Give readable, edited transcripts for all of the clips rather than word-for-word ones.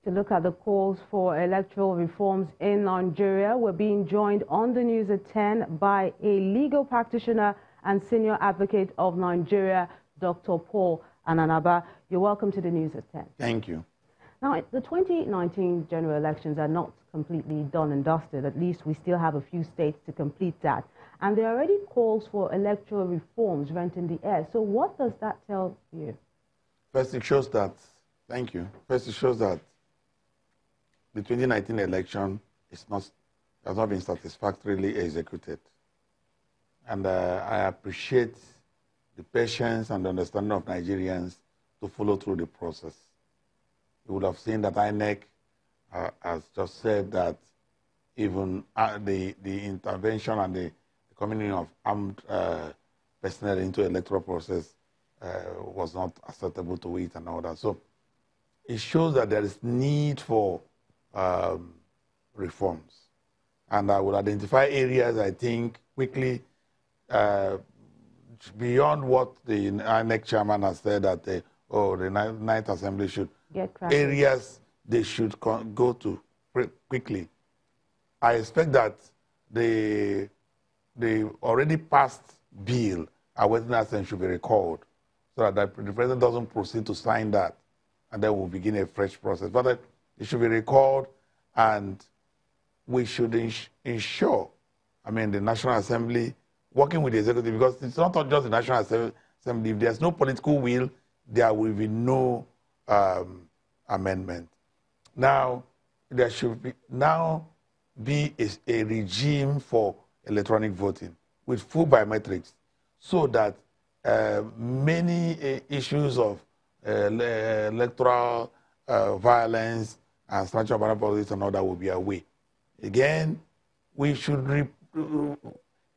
To look at the calls for electoral reforms in Nigeria, we're being joined on the news at 10 by a legal practitioner and senior advocate of Nigeria, Dr. Paul Ananaba. You're welcome to the news at 10. Thank you. Now, the 2019 general elections are not completely done and dusted. At least we still have a few states to complete that. And there are already calls for electoral reforms renting the air. So what does that tell you? First, it shows that, thank you. First, it shows that the 2019 election has not been satisfactorily executed. And I appreciate the patience and understanding of Nigerians to follow through the process. You would have seen that INEC has just said that even the intervention and the coming in of armed personnel into the electoral process was not acceptable to it and all that. So it shows that there is need for reforms. And I will identify areas, I think, quickly, beyond what the INEC chairman has said that the Ninth Assembly should, areas they should go to quickly. I expect that the already passed bill awaiting assent should be recalled so that the president doesn't proceed to sign that, and then we'll begin a fresh process. But it should be recalled, and we should ensure, the National Assembly working with the executive, because it's not just the National Assembly. If there's no political will, there will be no amendment. Now, there should be a regime for electronic voting with full biometrics, so that many issues of electoral violence and snatching of ballot politics and all that will be away. Again, we should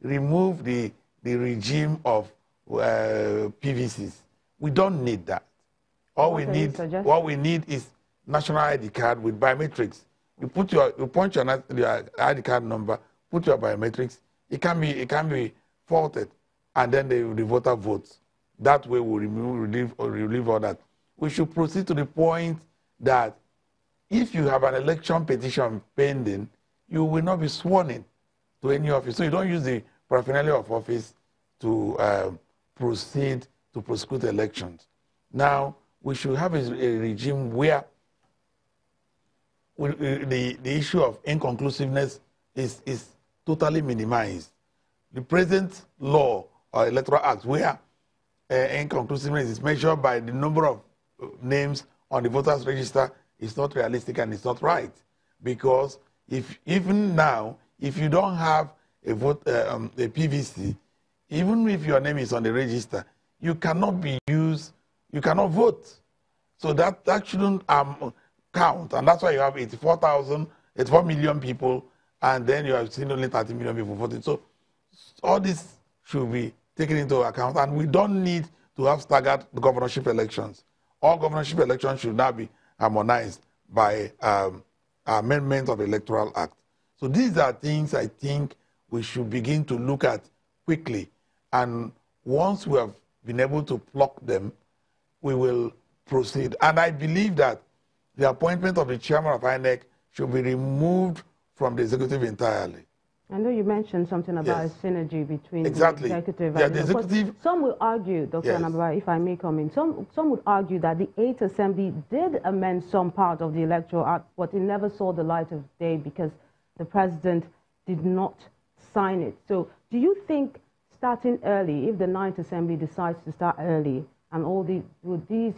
remove the regime of PVCs. We don't need that. What we need is national ID card with biometrics. You punch your ID card number, put your biometrics. It can be faulted, and then the voter votes. That way, we relieve all that. We should proceed to the point that if you have an election petition pending, you will not be sworn in to any office. So you don't use the paraphernalia of office to proceed to prosecute elections. Now, we should have a regime where the issue of inconclusiveness is totally minimized. The present law or electoral act where inconclusiveness is measured by the number of names on the voters register is not realistic and it's not right. Because even now, if you don't have a PVC, even if your name is on the register, you cannot vote. So that shouldn't count. And that's why you have 84 million people, and then you have seen only 30 million people voting. So all this should be taken into account, and we don't need to have staggered governorship elections. All governorship elections should now be harmonized by amendment of the Electoral Act. So these are things I think we should begin to look at quickly. And once we have been able to pluck them, we will proceed. And I believe that the appointment of the chairman of INEC should be removed from the executive entirely. I know you mentioned something about a synergy between the executive and the executive. Some will argue, Dr. Ananaba, if I may come in, some would argue that the 8th Assembly did amend some part of the Electoral Act, but it never saw the light of day because the president did not sign it. So do you think starting early, if the 9th Assembly decides to start early, and all these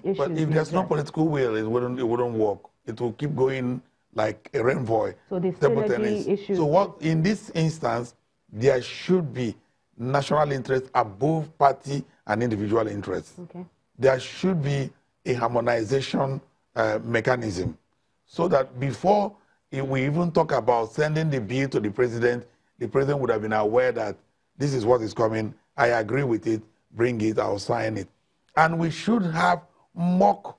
issues... But if there's no political will, it wouldn't work. It will keep going like a rainbow. So the synergy issues... So in this instance, there should be national interest above party and individual interests. Okay. There should be a harmonization mechanism, so that before we even talk about sending the bill to the president would have been aware that this is what is coming. I agree with it. Bring it. I'll sign it. And we should have mock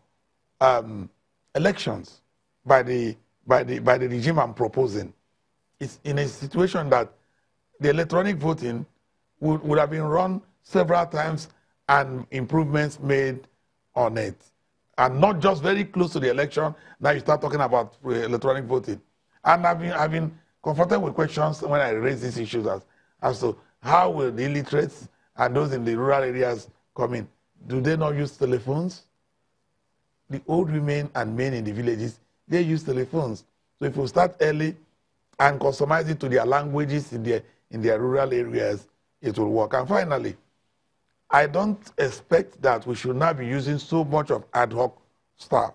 elections by the regime I'm proposing. It's in a situation that the electronic voting would have been run several times and improvements made on it. and not just very close to the election, now you start talking about electronic voting. And I've been confronted with questions when I raise these issues as to how will the illiterates and those in the rural areas come in. Do they not use telephones? The old women and men in the villages, they use telephones. So if we start early and customize it to their languages in their rural areas, it will work. And finally, I don't expect that we should not be using so much of ad hoc staff.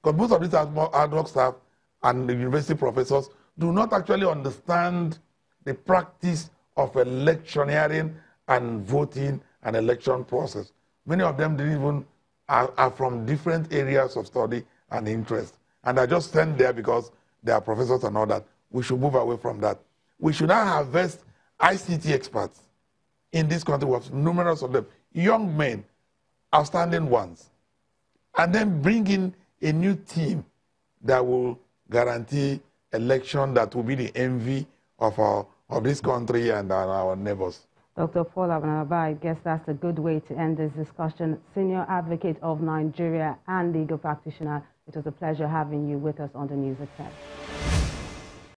Because most of these ad hoc staff and the university professors do not actually understand the practice of electioneering and voting and election process. Many of them didn't even are from different areas of study and interest. And I just sent there because they are professors and all that. We should move away from that. We should now harvest ICT experts in this country. We have numerous of them, young men, outstanding ones, and then bring in a new team that will guarantee election that will be the envy of this country and our neighbors. Dr. Paul Ananaba, I guess that's a good way to end this discussion. Senior Advocate of Nigeria and legal practitioner, it was a pleasure having you with us on the News at 10.